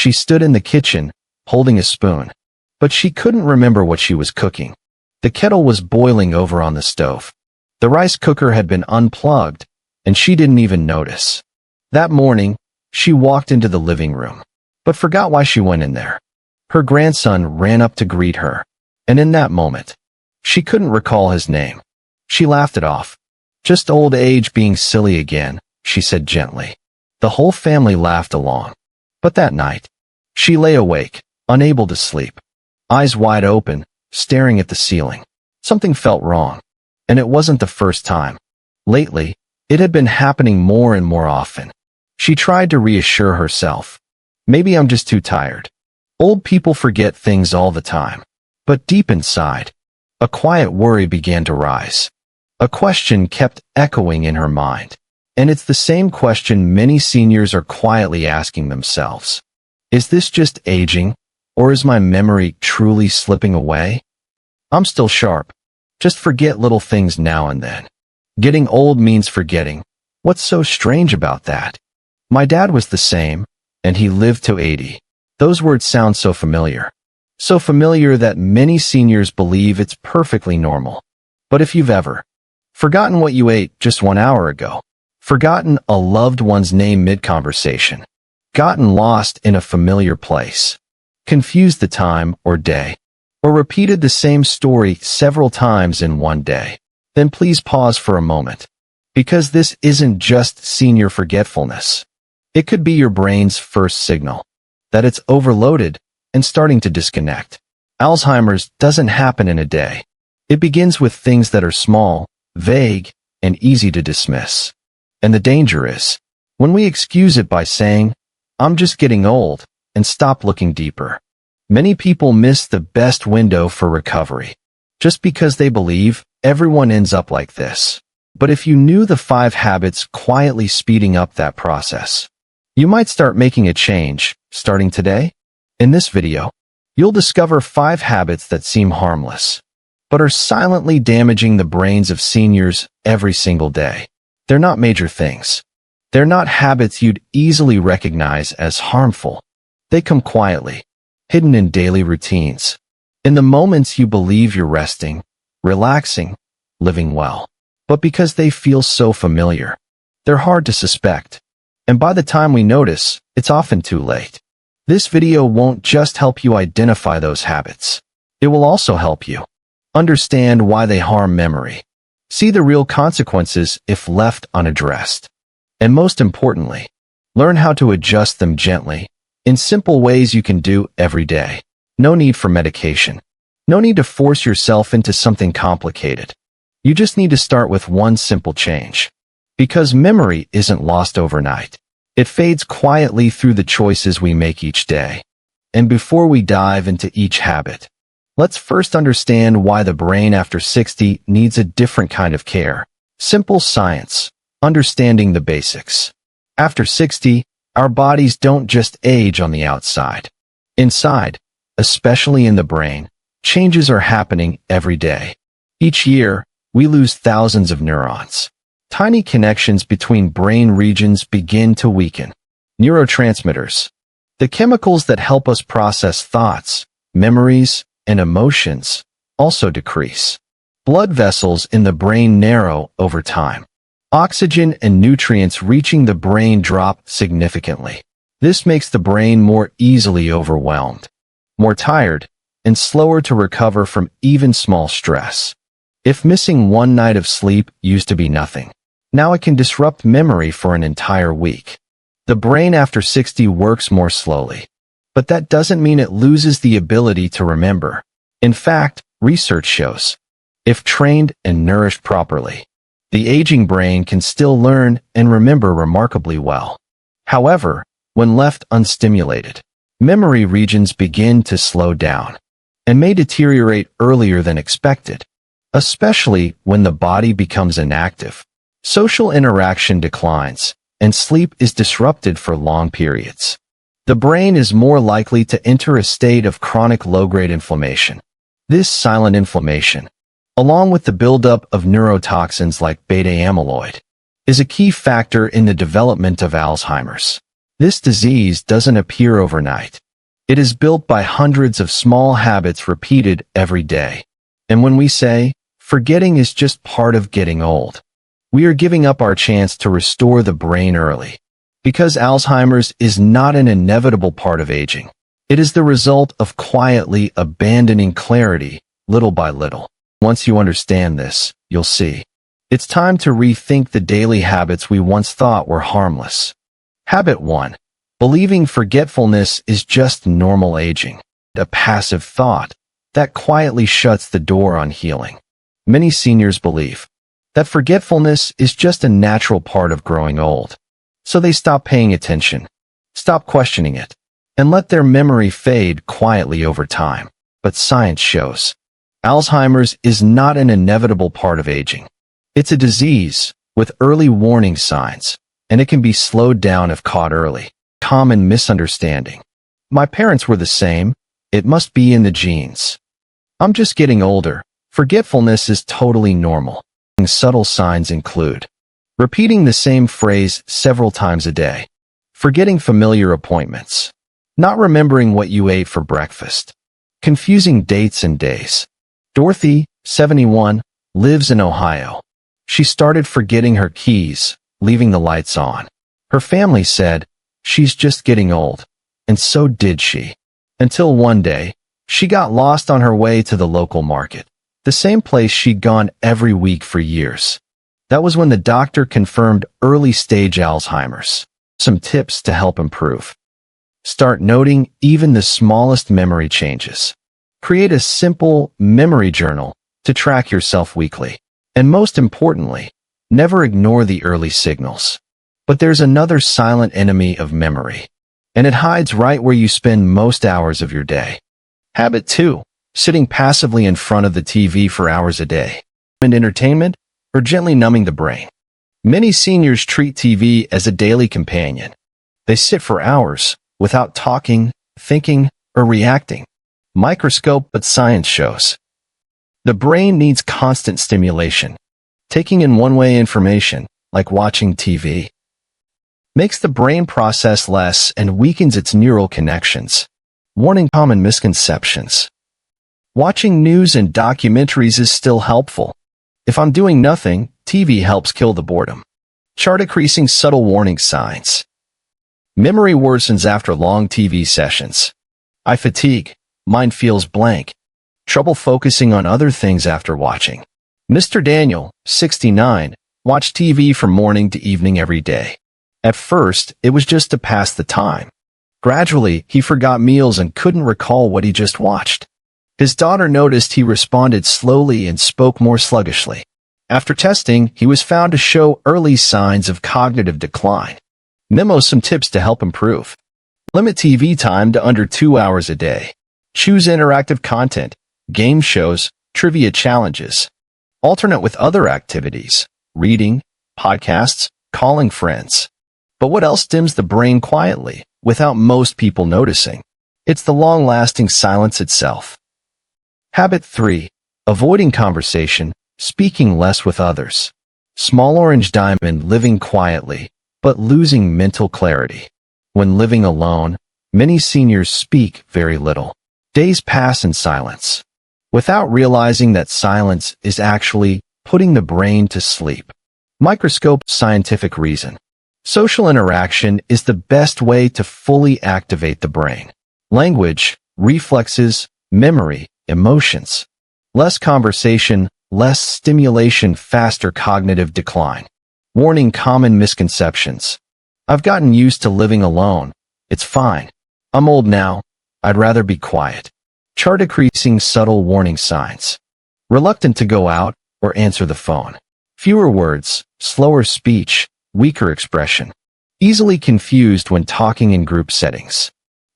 She stood in the kitchen, holding a spoon. But she couldn't remember what she was cooking. The kettle was boiling over on the stove. The rice cooker had been unplugged, and she didn't even notice. That morning, she walked into the living room, but forgot why she went in there. Her grandson ran up to greet her, and in that moment, she couldn't recall his name. She laughed it off. "Just old age being silly again," she said gently. The whole family laughed along. But that night, she lay awake, unable to sleep, eyes wide open, staring at the ceiling. Something felt wrong, and it wasn't the first time. Lately, it had been happening more and more often. She tried to reassure herself. Maybe I'm just too tired. Old people forget things all the time. But deep inside, a quiet worry began to rise. A question kept echoing in her mind. And it's the same question many seniors are quietly asking themselves. Is this just aging, or is my memory truly slipping away? I'm still sharp. Just forget little things now and then. Getting old means forgetting. What's so strange about that? My dad was the same, and he lived to 80. Those words sound so familiar. So familiar that many seniors believe it's perfectly normal. But if you've ever forgotten what you ate just 1 hour ago, forgotten a loved one's name mid-conversation, gotten lost in a familiar place, confused the time or day, or repeated the same story several times in one day, then please pause for a moment. Because this isn't just senior forgetfulness. It could be your brain's first signal that it's overloaded and starting to disconnect. Alzheimer's doesn't happen in a day. It begins with things that are small, vague, and easy to dismiss. And the danger is when we excuse it by saying, "I'm just getting old," and stop looking deeper. Many people miss the best window for recovery just because they believe everyone ends up like this. But if you knew the 5 habits quietly speeding up that process, you might start making a change starting today. In this video, you'll discover 5 habits that seem harmless, but are silently damaging the brains of seniors every single day. They're not major things. They're not habits you'd easily recognize as harmful. They come quietly, hidden in daily routines, in the moments you believe you're resting, relaxing, living well. But because they feel so familiar, they're hard to suspect. And by the time we notice, it's often too late. This video won't just help you identify those habits. It will also help you understand why they harm memory, see the real consequences if left unaddressed, and most importantly, learn how to adjust them gently in simple ways you can do every day. No need for medication. No need to force yourself into something complicated. You just need to start with one simple change. Because memory isn't lost overnight. It fades quietly through the choices we make each day. And before we dive into each habit, let's first understand why the brain after 60 needs a different kind of care. Simple science. Understanding the basics. After 60, our bodies don't just age on the outside. Inside, especially in the brain, changes are happening every day. Each year, we lose thousands of neurons. Tiny connections between brain regions begin to weaken. Neurotransmitters, the chemicals that help us process thoughts, memories, and emotions, also decrease. Blood vessels in the brain narrow over time. Oxygen and nutrients reaching the brain drop significantly. This makes the brain more easily overwhelmed, more tired, and slower to recover from even small stress. If missing one night of sleep used to be nothing, now it can disrupt memory for an entire week. The brain after 60 works more slowly, but that doesn't mean it loses the ability to remember. In fact, research shows, if trained and nourished properly, the aging brain can still learn and remember remarkably well. However, when left unstimulated, memory regions begin to slow down and may deteriorate earlier than expected, especially when the body becomes inactive. Social interaction declines, and sleep is disrupted for long periods. The brain is more likely to enter a state of chronic low-grade inflammation. This silent inflammation, along with the buildup of neurotoxins like beta amyloid, is a key factor in the development of Alzheimer's. This disease doesn't appear overnight. It is built by hundreds of small habits repeated every day. And when we say, forgetting is just part of getting old, we are giving up our chance to restore the brain early. Because Alzheimer's is not an inevitable part of aging. It is the result of quietly abandoning clarity, little by little. Once you understand this, you'll see. It's time to rethink the daily habits we once thought were harmless. Habit 1. Believing forgetfulness is just normal aging. A passive thought that quietly shuts the door on healing. Many seniors believe that forgetfulness is just a natural part of growing old. So they stop paying attention, stop questioning it, and let their memory fade quietly over time. But science shows Alzheimer's is not an inevitable part of aging. It's a disease with early warning signs, and it can be slowed down if caught early. Common misunderstanding. My parents were the same. It must be in the genes. I'm just getting older. Forgetfulness is totally normal. Subtle signs include repeating the same phrase several times a day, forgetting familiar appointments, not remembering what you ate for breakfast, confusing dates and days. Dorothy, 71, lives in Ohio. She started forgetting her keys, leaving the lights on. Her family said, "She's just getting old." And so did she. Until one day, she got lost on her way to the local market, the same place she'd gone every week for years. That was when the doctor confirmed early-stage Alzheimer's. Some tips to help improve. Start noting even the smallest memory changes. Create a simple memory journal to track yourself weekly. And most importantly, never ignore the early signals. But there's another silent enemy of memory, and it hides right where you spend most hours of your day. Habit 2. Sitting passively in front of the TV for hours a day. And entertainment, or gently numbing the brain. Many seniors treat TV as a daily companion. They sit for hours without talking, thinking, or reacting. Microscope, but science shows the brain needs constant stimulation. Taking in one-way information, like watching TV, makes the brain process less and weakens its neural connections. Warning: common misconceptions. Watching news and documentaries is still helpful. If I'm doing nothing, TV helps kill the boredom. Chart decreasing: subtle warning signs. Memory worsens after long TV sessions. Eye fatigue. Mind feels blank. Trouble focusing on other things after watching. Mr. Daniel, 69, watched TV from morning to evening every day. At first, it was just to pass the time. Gradually, he forgot meals and couldn't recall what he just watched. His daughter noticed he responded slowly and spoke more sluggishly. After testing, he was found to show early signs of cognitive decline. Memo: some tips to help improve. Limit TV time to under 2 hours a day. Choose interactive content, game shows, trivia challenges. Alternate with other activities, reading, podcasts, calling friends. But what else dims the brain quietly, without most people noticing? It's the long-lasting silence itself. Habit 3. Avoiding conversation, speaking less with others. Small orange diamond: living quietly, but losing mental clarity. When living alone, many seniors speak very little. Days pass in silence, without realizing that silence is actually putting the brain to sleep. Microscope: scientific reason. Social interaction is the best way to fully activate the brain. Language, reflexes, memory, emotions. Less conversation, less stimulation, faster cognitive decline. Warning: common misconceptions. I've gotten used to living alone. It's fine. I'm old now. I'd rather be quiet. Chart decreasing: subtle warning signs. Reluctant to go out or answer the phone. Fewer words, slower speech, weaker expression. Easily confused when talking in group settings.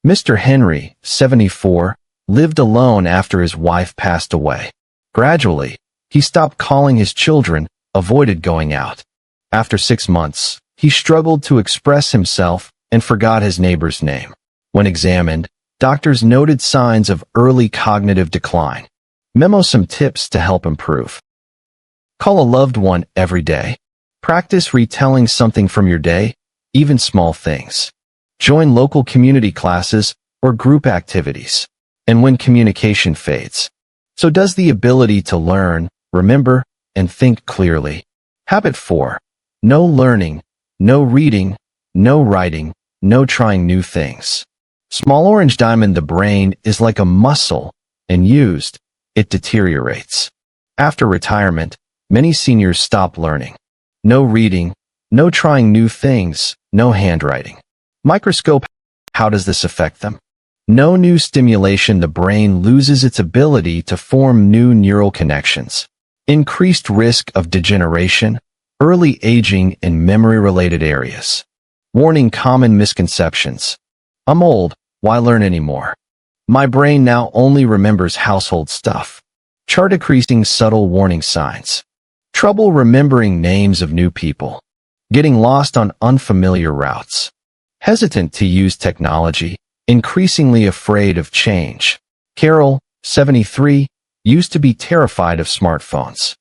Mr. Henry, 74, lived alone after his wife passed away. Gradually, he stopped calling his children, avoided going out. After 6 months, he struggled to express himself and forgot his neighbor's name. When examined, doctors noted signs of early cognitive decline. Memo: some tips to help improve. Call a loved one every day. Practice retelling something from your day, even small things. join local community classes or group activities. And when communication fades, so does the ability to learn, remember, and think clearly. Habit 4. No learning, no reading, no writing, no trying new things. Small orange diamond: the brain is like a muscle, and used, it deteriorates. After retirement, many seniors stop learning. No reading, no trying new things, no handwriting. Microscope: how does this affect them? No new stimulation: the brain loses its ability to form new neural connections. Increased risk of degeneration, early aging in memory-related areas. Warning: common misconceptions. I'm old, why learn anymore? My brain now only remembers household stuff. Chart: decreasing subtle warning signs. Trouble remembering names of new people. Getting lost on unfamiliar routes. Hesitant to use technology. Increasingly afraid of change. Carol, 73, used to be terrified of smartphones.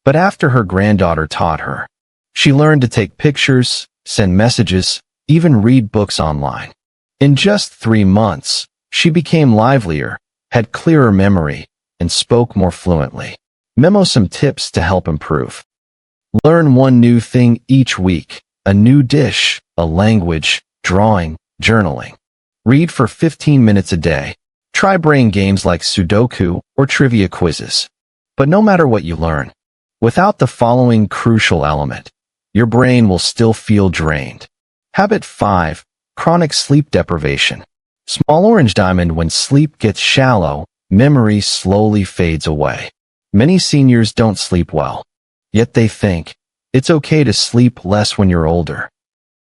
But after her granddaughter taught her, she learned to take pictures, send messages, even read books online. In just 3 months, she became livelier, had clearer memory, and spoke more fluently. Memo: some tips to help improve. Learn one new thing each week: a new dish, a language, drawing, journaling. Read for 15 minutes a day. Try brain games like Sudoku or trivia quizzes. But no matter what you learn, without the following crucial element, your brain will still feel drained. Habit 5. Chronic sleep deprivation. Small orange diamond: when sleep gets shallow, memory slowly fades away. Many seniors don't sleep well, yet they think it's okay to sleep less when you're older.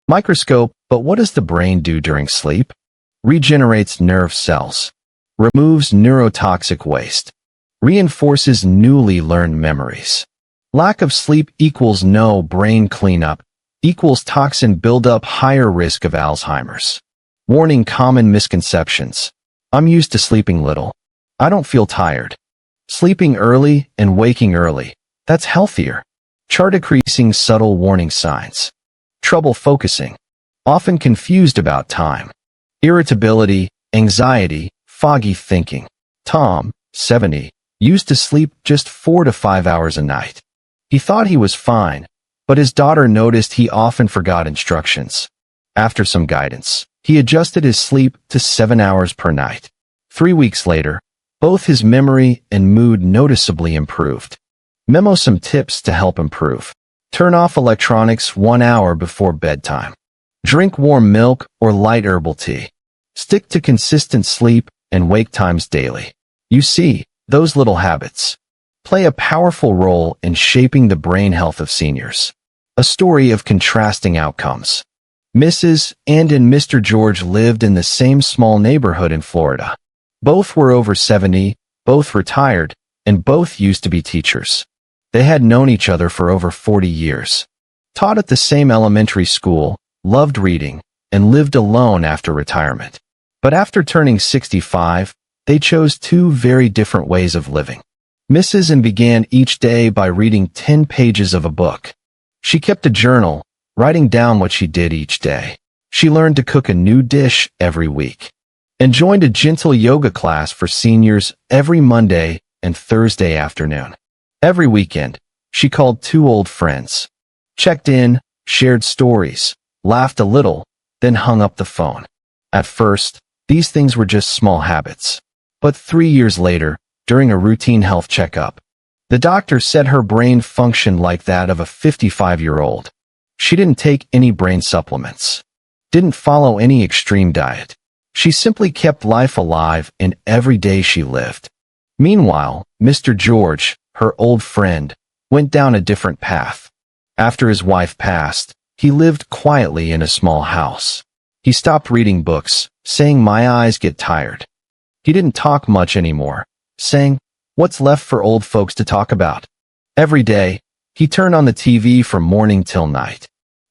Microscope: but what does the brain do during sleep? Regenerates nerve cells, removes neurotoxic waste, reinforces newly learned memories. Lack of sleep equals no brain cleanup, equals toxin buildup, higher risk of Alzheimer's. Warning: common misconceptions. I'm used to sleeping little. I don't feel tired. Sleeping early and waking early, that's healthier. Chart: decreasing subtle warning signs. Trouble focusing, often confused about time. Irritability, anxiety, foggy thinking. Tom, 70, used to sleep just 4 to 5 hours a night. He thought he was fine, but his daughter noticed he often forgot instructions. After some guidance, he adjusted his sleep to 7 hours per night. 3 weeks later, both his memory and mood noticeably improved. Memo: some tips to help improve. Turn off electronics 1 hour before bedtime. Drink warm milk or light herbal tea. Stick to consistent sleep and wake times daily. You see, those little habits play a powerful role in shaping the brain health of seniors. A story of contrasting outcomes. Mrs. and Mr. George lived in the same small neighborhood in Florida. Both were over 70, both retired, and both used to be teachers. They had known each other for over 40 years. Taught at the same elementary school, loved reading, and lived alone after retirement. But after turning 65, they chose 2 very different ways of living. Mrs. began each day by reading 10 pages of a book. She kept a journal, writing down what she did each day. She learned to cook a new dish every week, and joined a gentle yoga class for seniors every Monday and Thursday afternoon. Every weekend, she called 2 old friends, checked in, shared stories, laughed a little, then hung up the phone. At first, these things were just small habits. But 3 years later, during a routine health checkup, the doctor said her brain functioned like that of a 55-year-old. She didn't take any brain supplements, didn't follow any extreme diet. She simply kept life alive in every day she lived. Meanwhile, Mr. George, her old friend, went down a different path. After his wife passed, he lived quietly in a small house. He stopped reading books, saying, "My eyes get tired." He didn't talk much anymore, saying, "What's left for old folks to talk about?" Every day, he turned on the TV from morning till night.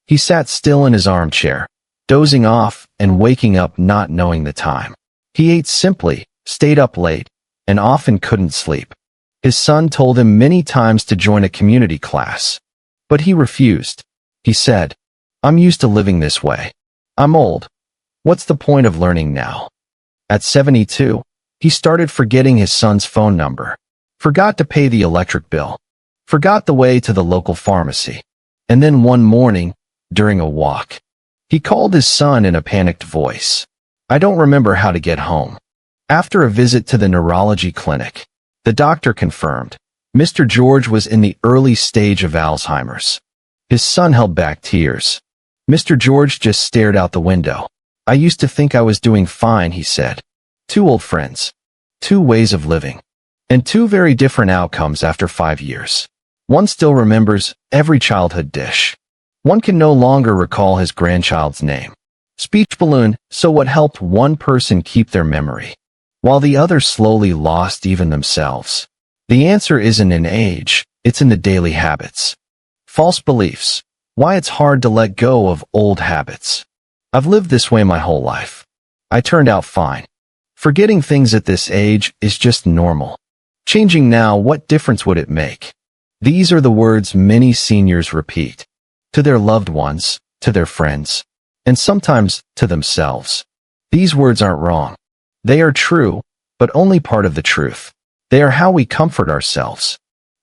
He sat still in his armchair, dozing off and waking up not knowing the time. He ate simply, stayed up late, and often couldn't sleep. His son told him many times to join a community class, but he refused. He said, "I'm used to living this way. I'm old. What's the point of learning now? At 72, he started forgetting his son's phone number, forgot to pay the electric bill, forgot the way to the local pharmacy. And then one morning, during a walk, he called his son in a panicked voice. I don't remember how to get home. After a visit to the neurology clinic, the doctor confirmed Mr. George was in the early stage of Alzheimer's. His son held back tears. Mr. George just stared out the window. I used to think I was doing fine, he said. Two old friends, two ways of living, and two very different outcomes after 5 years. One still remembers every childhood dish. One can no longer recall his grandchild's name. Speech balloon, so what helped one person keep their memory, while the other slowly lost even themselves? The answer isn't in age, it's in the daily habits. False beliefs. Why it's hard to let go of old habits. I've lived this way my whole life. I turned out fine. Forgetting things at this age is just normal. Changing now, what difference would it make? These are the words many seniors repeat. To their loved ones, to their friends, and sometimes to themselves. These words aren't wrong. They are true, but only part of the truth. They are how we comfort ourselves.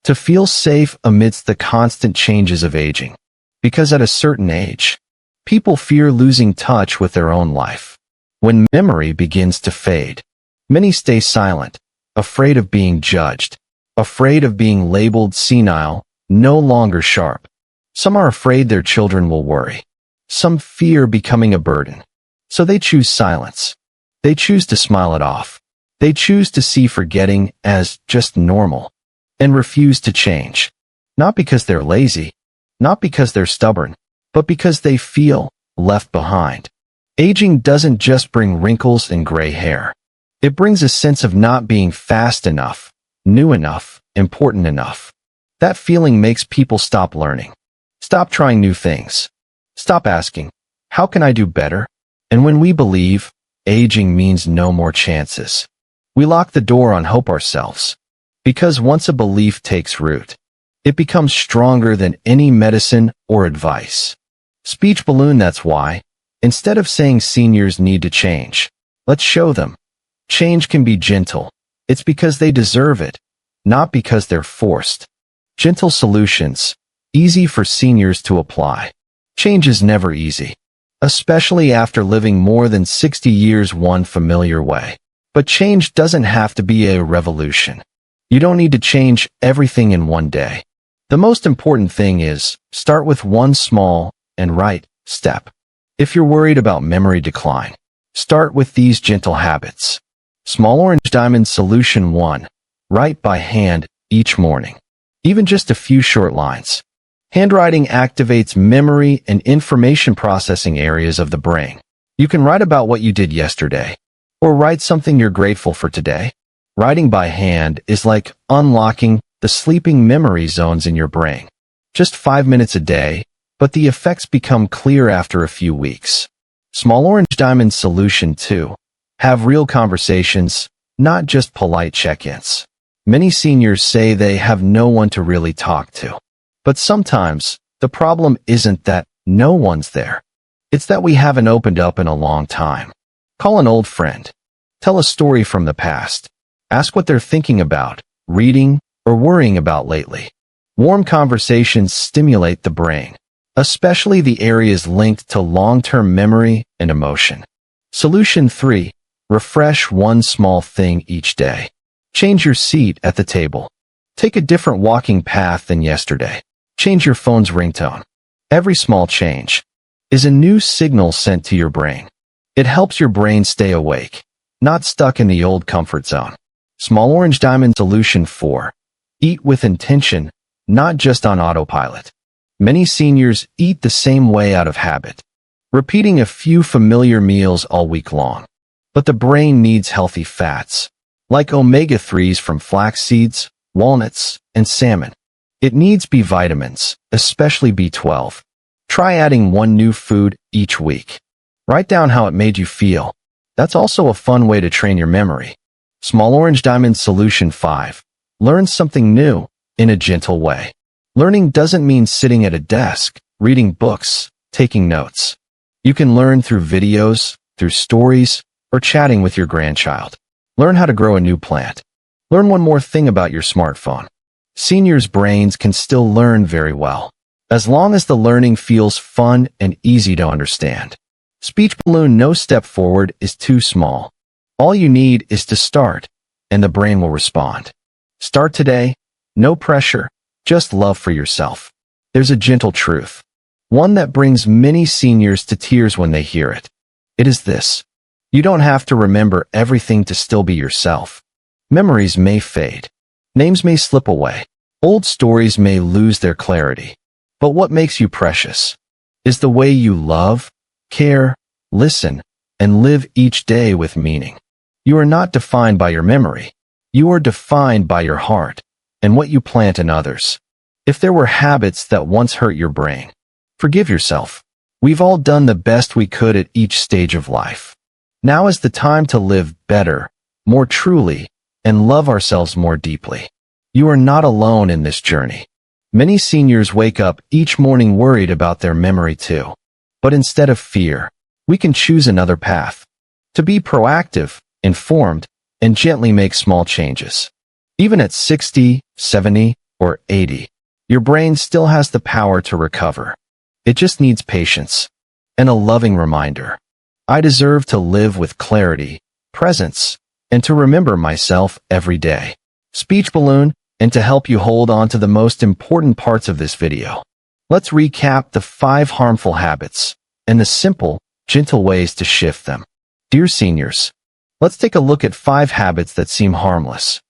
To feel safe amidst the constant changes of aging. Because at a certain age, people fear losing touch with their own life. When memory begins to fade, many stay silent, afraid of being judged, afraid of being labeled senile, no longer sharp. Some are afraid their children will worry. Some fear becoming a burden. So they choose silence. They choose to smile it off. They choose to see forgetting as just normal and refuse to change. Not because they're lazy, not because they're stubborn, but because they feel left behind. Aging doesn't just bring wrinkles and gray hair. It brings a sense of not being fast enough, new enough, important enough. That feeling makes people stop learning. Stop trying new things. Stop asking, how can I do better? And when we believe aging means no more chances, we lock the door on hope ourselves. Because once a belief takes root, it becomes stronger than any medicine or advice. Speech balloon, that's why, instead of saying seniors need to change, let's show them. Change can be gentle. It's because they deserve it, not because they're forced. Gentle solutions, easy for seniors to apply. Change is never easy, especially after living more than 60 years one familiar way. But change doesn't have to be a revolution. You don't need to change everything in one day. The most important thing is, start with one small and right step. If you're worried about memory decline, start with these gentle habits. Small orange diamond solution 1. Write by hand each morning. Even just a few short lines. Handwriting activates memory and information processing areas of the brain. You can write about what you did yesterday, or write something you're grateful for today. Writing by hand is like unlocking the sleeping memory zones in your brain. Just 5 minutes a day, but the effects become clear after a few weeks. Small orange diamond solution 2. Have real conversations, not just polite check-ins. Many seniors say they have no one to really talk to. But sometimes, the problem isn't that no one's there. It's that we haven't opened up in a long time. Call an old friend. Tell a story from the past. Ask what they're thinking about, reading, or worrying about lately. Warm conversations stimulate the brain, especially the areas linked to long-term memory and emotion. Solution 3. Refresh one small thing each day. Change your seat at the table. Take a different walking path than yesterday. Change your phone's ringtone. Every small change is a new signal sent to your brain. It helps your brain stay awake, not stuck in the old comfort zone. Small orange diamond solution 4. Eat with intention, not just on autopilot. Many seniors eat the same way out of habit, repeating a few familiar meals all week long. But the brain needs healthy fats, like omega-3s from flax seeds, walnuts, and salmon. It needs B vitamins, especially B12. Try adding one new food each week. Write down how it made you feel. That's also a fun way to train your memory. Small orange diamond solution 5. Learn something new in a gentle way. Learning doesn't mean sitting at a desk, reading books, taking notes. You can learn through videos, through stories, or chatting with your grandchild. Learn how to grow a new plant. Learn one more thing about your smartphone. Seniors' brains can still learn very well, as long as the learning feels fun and easy to understand. Speech balloon: no step forward is too small. All you need is to start, and the brain will respond. Start today. No pressure, just love for yourself. There's a gentle truth, one that brings many seniors to tears when they hear it. It is this: you don't have to remember everything to still be yourself. Memories may fade. Names may slip away. Old stories may lose their clarity. But what makes you precious is the way you love, care, listen, and live each day with meaning. You are not defined by your memory. You are defined by your heart and what you plant in others. If there were habits that once hurt your brain, forgive yourself. We've all done the best we could at each stage of life. Now is the time to live better, more truly, and love ourselves more deeply. You are not alone in this journey. Many seniors wake up each morning worried about their memory too. But instead of fear, we can choose another path. To be proactive, informed, and gently make small changes. Even at 60, 70, or 80, your brain still has the power to recover. It just needs patience and a loving reminder. I deserve to live with clarity, presence, and to remember myself every day. Speech balloon, and to help you hold on to the most important parts of this video, let's recap the 5 harmful habits and the simple, gentle ways to shift them. Dear seniors, let's take a look at 5 habits that seem harmless,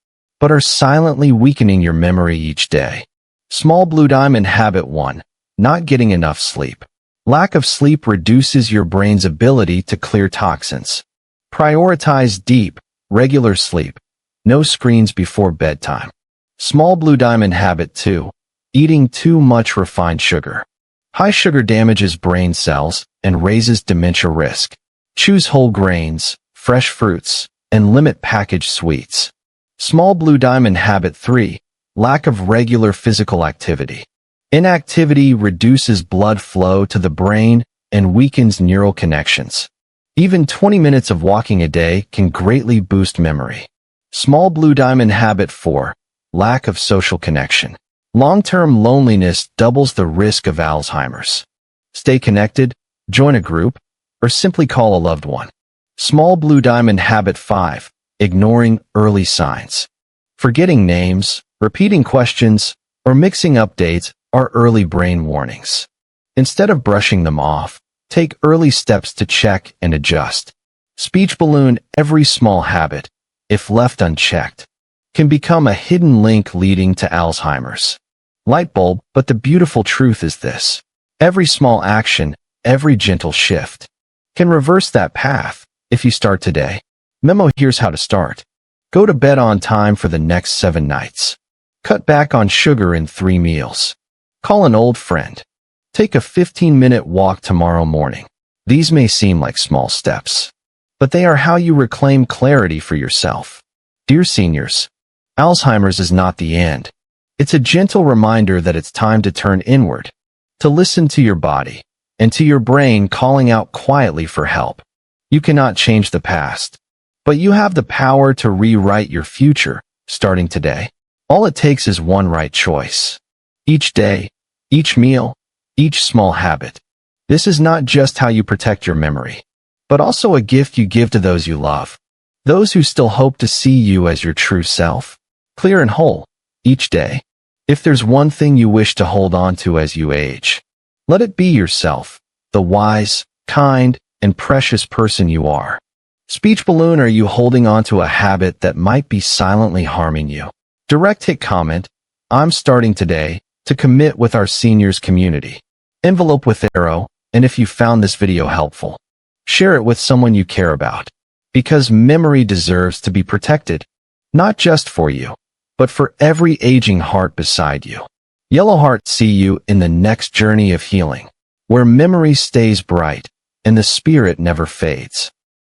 but are silently weakening your memory each day. Small blue diamond habit 1, not getting enough sleep. Lack of sleep reduces your brain's ability to clear toxins. Prioritize deep, regular sleep. No screens before bedtime. Small blue diamond habit 2, eating too much refined sugar. High sugar damages brain cells and raises dementia risk. Choose whole grains, fresh fruits, and limit packaged sweets. Small blue diamond habit 3, lack of regular physical activity. Inactivity reduces blood flow to the brain and weakens neural connections. Even 20 minutes of walking a day can greatly boost memory. Small blue diamond habit 4, lack of social connection. Long-term loneliness doubles the risk of Alzheimer's. Stay connected, join a group, or simply call a loved one. Small blue diamond habit 5, ignoring early signs. Forgetting names, repeating questions, or mixing up dates are early brain warnings. Instead of brushing them off, take early steps to check and adjust. Speech balloon: every small habit, if left unchecked, can become a hidden link leading to Alzheimer's. Light bulb: but the beautiful truth is this: every small action, every gentle shift, can reverse that path if you start today. Memo: here's how to start. Go to bed on time for the next 7 nights. Cut back on sugar in 3 meals. Call an old friend. Take a 15-minute walk tomorrow morning. These may seem like small steps, but they are how you reclaim clarity for yourself. Dear seniors, Alzheimer's is not the end. It's a gentle reminder that it's time to turn inward, to listen to your body, and to your brain calling out quietly for help. You cannot change the past, but you have the power to rewrite your future, starting today. All it takes is one right choice. Each day, each meal, each small habit. This is not just how you protect your memory, but also a gift you give to those you love, those who still hope to see you as your true self, clear and whole, each day. If there's one thing you wish to hold on to as you age, let it be yourself, the wise, kind, and precious person you are. Speech balloon: are you holding on to a habit that might be silently harming you? Direct hit comment: I'm starting today to commit with our seniors community. Envelope with arrow, and if you found this video helpful, share it with someone you care about, because memory deserves to be protected, not just for you, but for every aging heart beside you. Yellow heart: see you in the next journey of healing, where memory stays bright and the spirit never fades.